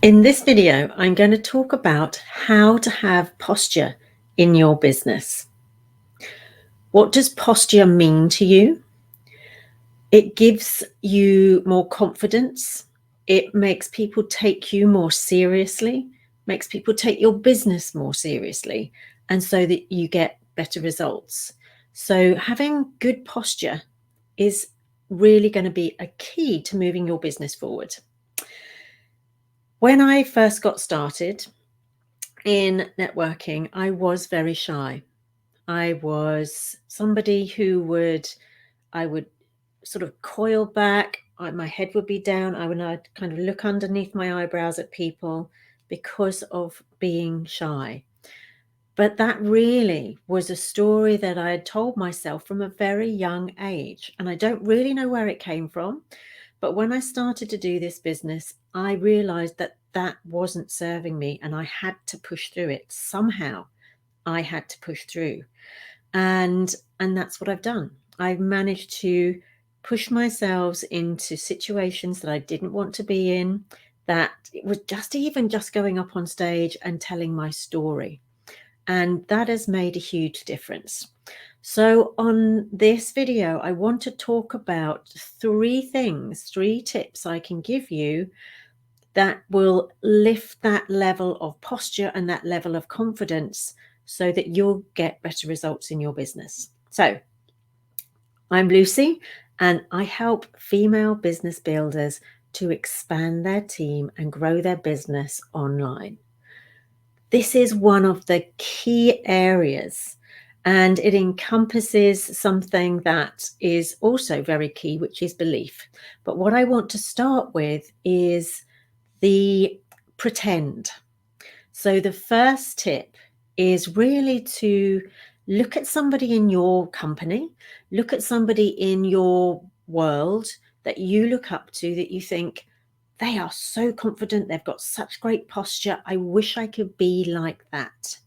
In this video, I'm going to talk about how to have posture in your business. What does posture mean to you? It gives you more confidence. It makes people take you more seriously, makes people take your business more seriously, and so that you get better results. So having good posture is really going to be a key to moving your business forward. When I first got started in networking, I was very shy. I was somebody who I would sort of coil back, my head would be down, I'd kind of look underneath my eyebrows at people because of being shy. But that really was a story that I had told myself from a very young age. And I don't really know where it came from. But when I started to do this business, I realized that that wasn't serving me and I had to push through it. Somehow I had to push through. And that's what I've done. I've managed to push myself into situations that I didn't want to be in, that it was just going up on stage and telling my story. And that has made a huge difference. So on this video, I want to talk about three tips I can give you that will lift that level of posture and that level of confidence so that you'll get better results in your business. So I'm Lucy, and I help female business builders to expand their team and grow their business online. This is one of the key areas, and it encompasses something that is also very key, which is belief. But what I want to start with is the pretend. So the first tip is really to look at somebody in your company, look at somebody in your world that you look up to, that you think, they are so confident, they've got such great posture, I wish I could be like that.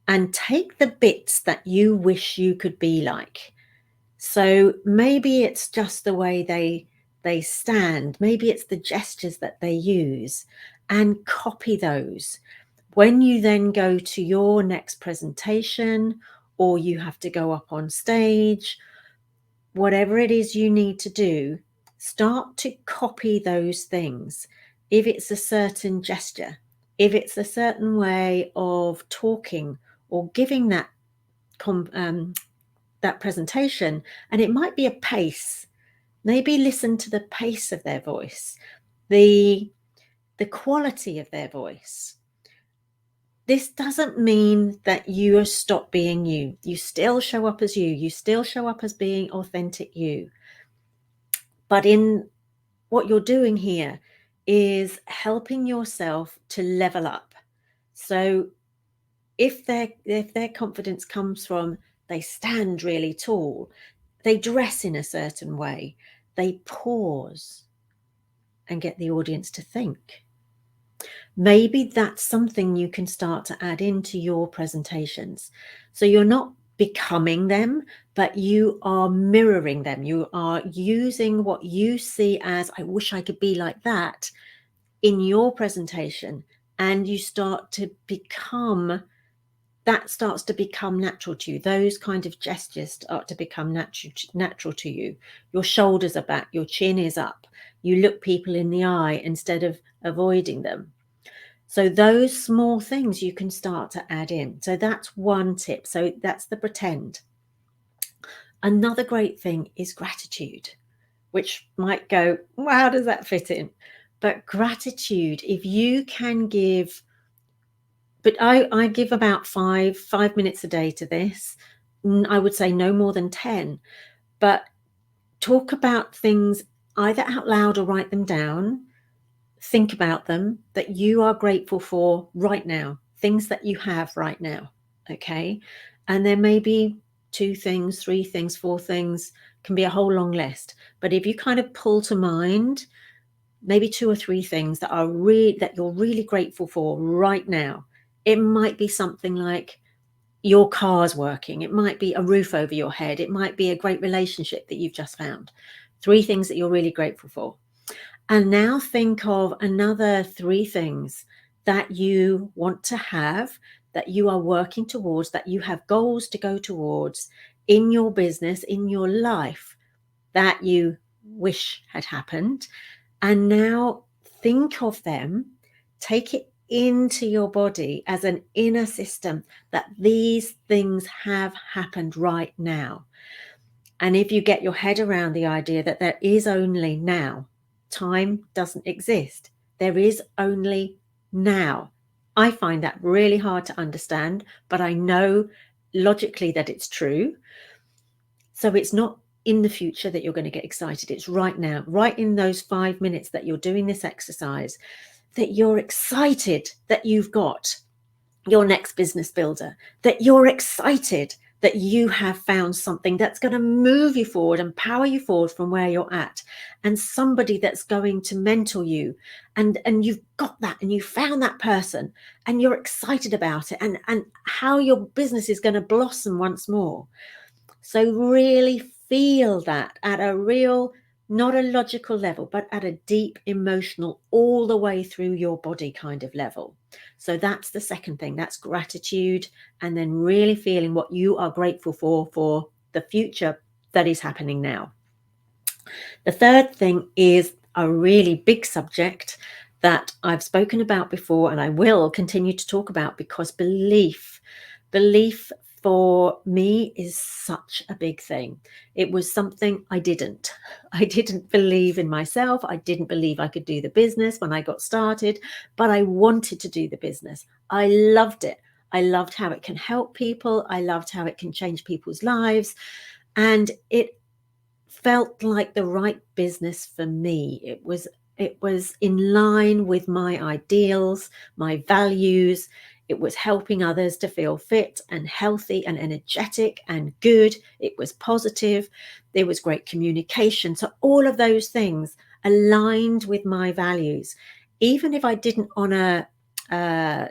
And take the bits that you wish you could be like. So maybe it's just the way they stand, maybe it's the gestures that they use, and copy those. When you then go to your next presentation, or you have to go up on stage, whatever it is you need to do, start to copy those things. If it's a certain gesture, if it's a certain way of talking or giving that presentation, and it might be a pace, maybe listen to the pace of their voice, the quality of their voice. This doesn't mean that you stop being you. You still show up as you. You still show up as being authentic you. But in what you're doing here is helping yourself to level up. So if their confidence comes from they stand really tall, they dress in a certain way, they pause and get the audience to think. Maybe that's something you can start to add into your presentations. So you're not becoming them, but you are mirroring them. You are using what you see as, I wish I could be like that, in your presentation. And you start to become, that starts to become natural to you. Those kind of gestures start to become natural to you. Your shoulders are back, your chin is up. You look people in the eye instead of avoiding them. So those small things you can start to add in. So that's one tip. So that's the pretend. Another great thing is gratitude, which might go, well, how does that fit in? But gratitude, if you can give, but I give about five minutes a day to this. I would say no more than 10. But talk about things either out loud or write them down. Think about them that you are grateful for right now, things that you have right now. Okay. And there may be 2 things, 3 things, 4 things, can be a whole long list. But if you kind of pull to mind maybe 2 or 3 things that are that you're really grateful for right now, it might be something like your car's working. It might be a roof over your head. It might be a great relationship that you've just found. 3 things that you're really grateful for. And now think of another 3 things that you want to have, that you are working towards, that you have goals to go towards in your business, in your life, that you wish had happened. And now think of them, take it into your body as an inner system, that these things have happened right now. And if you get your head around the idea that there is only now, time doesn't exist, there is only now. I find that really hard to understand, but I know logically that it's true. So it's not in the future that you're going to get excited. It's right now, right in those 5 minutes that you're doing this exercise, that you're excited that you've got your next business builder, that you're excited that you have found something that's going to move you forward and power you forward from where you're at, and somebody that's going to mentor you, and you've got that, and you found that person, and you're excited about it, and how your business is going to blossom once more. So really feel that at a real, not a logical level, but at a deep emotional, all the way through your body kind of level. So that's the second thing. That's gratitude, and then really feeling what you are grateful for the future that is happening now. The third thing is a really big subject that I've spoken about before, and I will continue to talk about, because belief for me is such a big thing. It was something I didn't believe in myself. I didn't believe I could do the business when I got started, but I wanted to do the business. I loved it. I loved how it can help people. I loved how it can change people's lives. And it felt like the right business for me. It was in line with my ideals, my values. It was helping others to feel fit and healthy and energetic and good. It was positive. There was great communication. So all of those things aligned with my values. Even if I didn't on a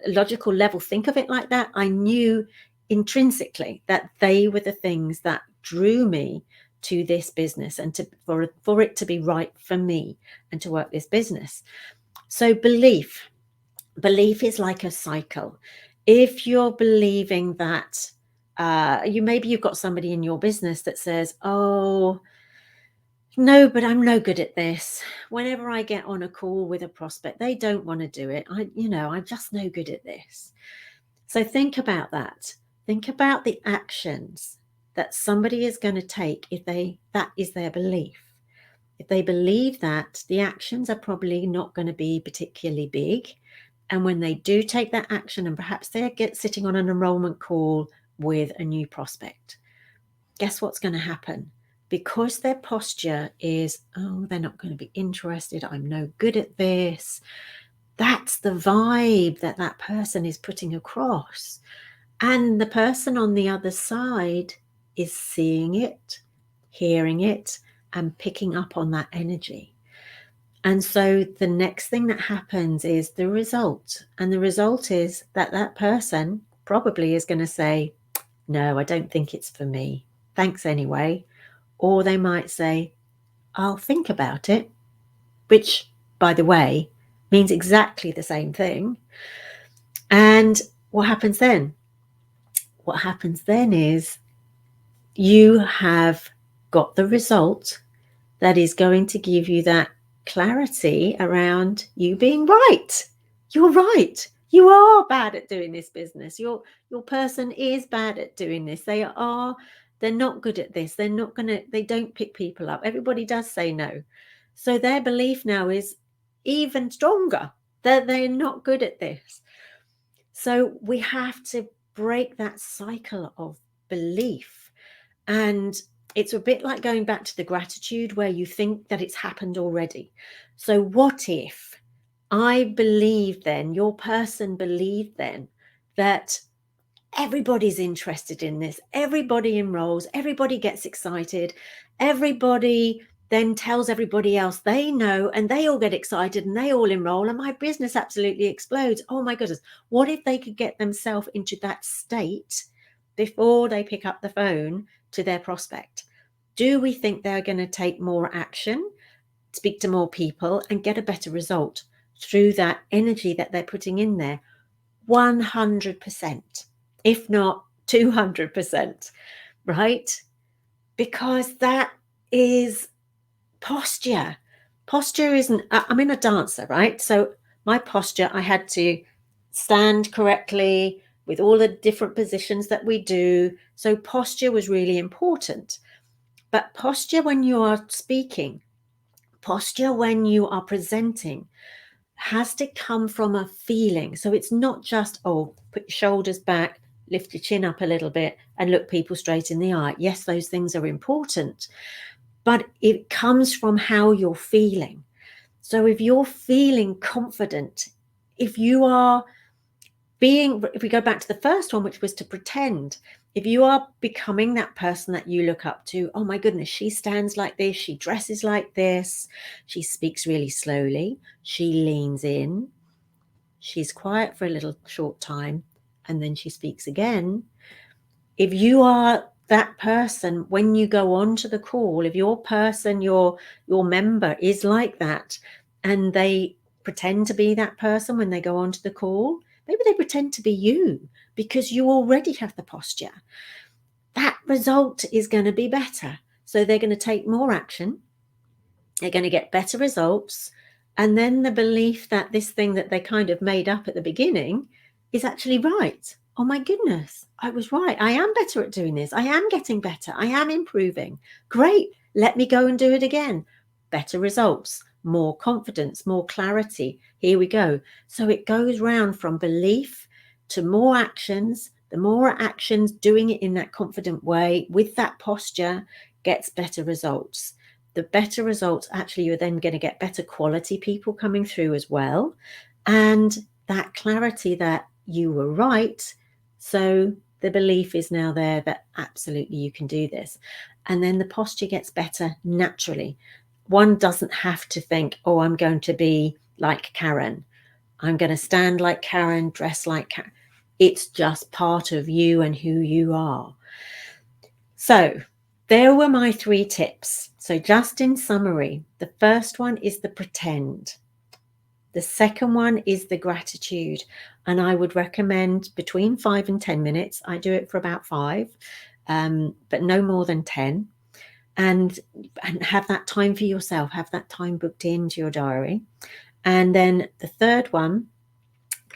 logical level think of it like that, I knew intrinsically that they were the things that drew me to this business, and for it to be right for me and to work this business. So belief is like a cycle. If you're believing that you've got somebody in your business that says, oh no, but I'm no good at this. Whenever I get on a call with a prospect, they don't want to do it. I'm just no good at this. So think about that. Think about the actions that somebody is going to take if that is their belief. If they believe that, the actions are probably not going to be particularly big. And when they do take that action, and perhaps they're sitting on an enrollment call with a new prospect, guess what's going to happen? Because their posture is, oh, they're not going to be interested, I'm no good at this. That's the vibe that person is putting across. And the person on the other side is seeing it, hearing it, and picking up on that energy. And so the next thing that happens is the result. And the result is that person probably is going to say, no, I don't think it's for me. Thanks anyway. Or they might say, I'll think about it, which, by the way, means exactly the same thing. And what happens then? What happens then is you have got the result that is going to give you that clarity around you being right. You're right. You are bad at doing this business. Your person is bad at doing this. They're not good at this. They don't pick people up. Everybody does say no. So their belief now is even stronger that they're not good at this. So we have to break that cycle of belief. And it's a bit like going back to the gratitude, where you think that it's happened already. So what if I believe then, your person believed then, that everybody's interested in this, everybody enrolls, everybody gets excited, everybody then tells everybody else they know, and they all get excited and they all enroll, and my business absolutely explodes. Oh my goodness, what if they could get themselves into that state before they pick up the phone to their prospect? Do we think they're going to take more action? speak to more people, and get a better result through that energy that they're putting in there. 100%, if not 200%, right? Because that is posture. Posture isn't, I'm a dancer, right? So my posture, I had to stand correctly with all the different positions that we do. So posture was really important. But posture when you are speaking, posture when you are presenting, has to come from a feeling. So it's not just, oh, put your shoulders back, lift your chin up a little bit, and look people straight in the eye. Yes, those things are important, but it comes from how you're feeling. So if you're feeling confident, if you are being, if we go back to the first one, which was to pretend, if you are becoming that person that you look up to, oh my goodness, she stands like this, she dresses like this, she speaks really slowly, she leans in, she's quiet for a little short time, and then she speaks again. If you are that person when you go on to the call, if your person, your member is like that, and they pretend to be that person when they go on to the call, maybe they pretend to be you because you already have the posture, that result is going to be better. So they're going to take more action, they're going to get better results, and then the belief that this thing that they kind of made up at the beginning is actually right. Oh my goodness, I was right. I am better at doing this. I am getting better. I am improving. Great. Let me go and do it again. Better results, more confidence, more clarity. Here we go. So it goes round from belief to more actions. The more actions, doing it in that confident way with that posture gets better results. The better results, actually, you're then going to get better quality people coming through as well. And that clarity that you were right. So the belief is now there that absolutely you can do this. And then the posture gets better naturally. One doesn't have to think, oh, I'm going to be like Karen. I'm going to stand like Karen, dress like Karen. It's just part of you and who you are. So there were my 3 tips. So just in summary, the first one is the pretend. The second one is the gratitude. And I would recommend between 5 and 10 minutes. I do it for about 5, but no more than 10. And have that time for yourself. Have that time booked into your diary. And then the third one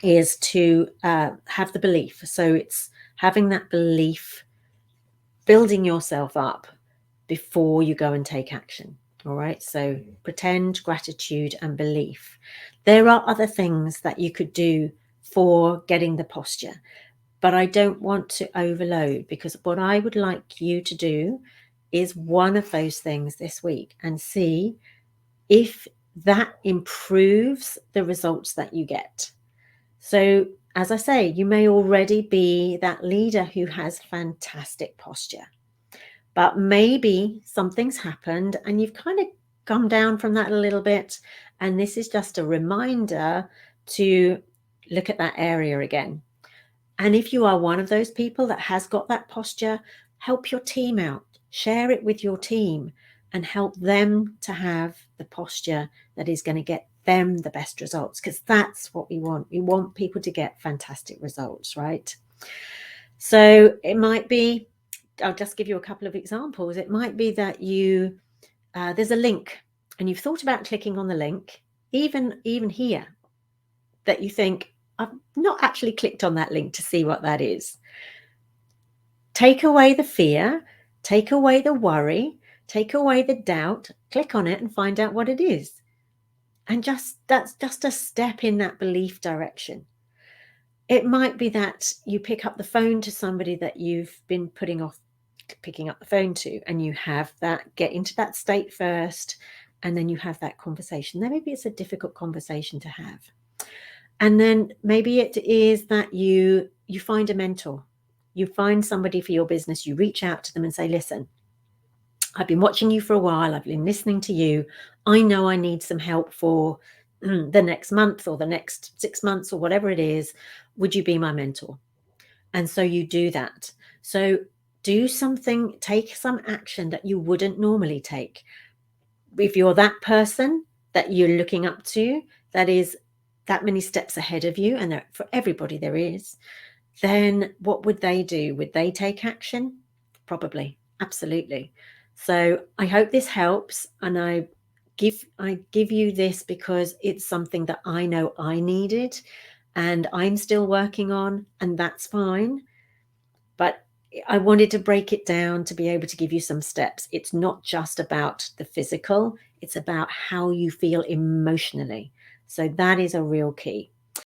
is to have the belief. So it's having that belief, building yourself up before you go and take action. All right. So pretend, gratitude, and belief. There are other things that you could do for getting the posture, but I don't want to overload, because what I would like you to do is one of those things this week and see if that improves the results that you get. So, as I say, you may already be that leader who has fantastic posture, but maybe something's happened and you've kind of come down from that a little bit. And this is just a reminder to look at that area again. And if you are one of those people that has got that posture, help your team out, share it with your team, and help them to have the posture that is going to get them the best results, because that's what we want. We want people to get fantastic results, right? So it might be, I'll just give you a couple of examples. It might be that you there's a link and you've thought about clicking on the link, even here, that you think, I've not actually clicked on that link to see what that is. Take away the fear, take away the worry, take away the doubt, click on it and find out what it is. And that's just a step in that belief direction. It might be that you pick up the phone to somebody that you've been putting off picking up the phone to, and you have that, get into that state first, and then you have that conversation. Then maybe it's a difficult conversation to have. And then maybe it is that you find a mentor, you find somebody for your business, you reach out to them and say, listen, I've been watching you for a while, I've been listening to you, I know I need some help for the next month or the next 6 months or whatever it is, would you be my mentor? And so you do that. So do something, take some action that you wouldn't normally take. if you're that person that you're looking up to, that is that many steps ahead of you, and for everybody there is, then what would they do? Would they take action? Probably, absolutely. So I hope this helps, and I give you this because it's something that I know I needed and I'm still working on, and that's fine. But I wanted to break it down to be able to give you some steps. It's not just about the physical, it's about how you feel emotionally. So that is a real key.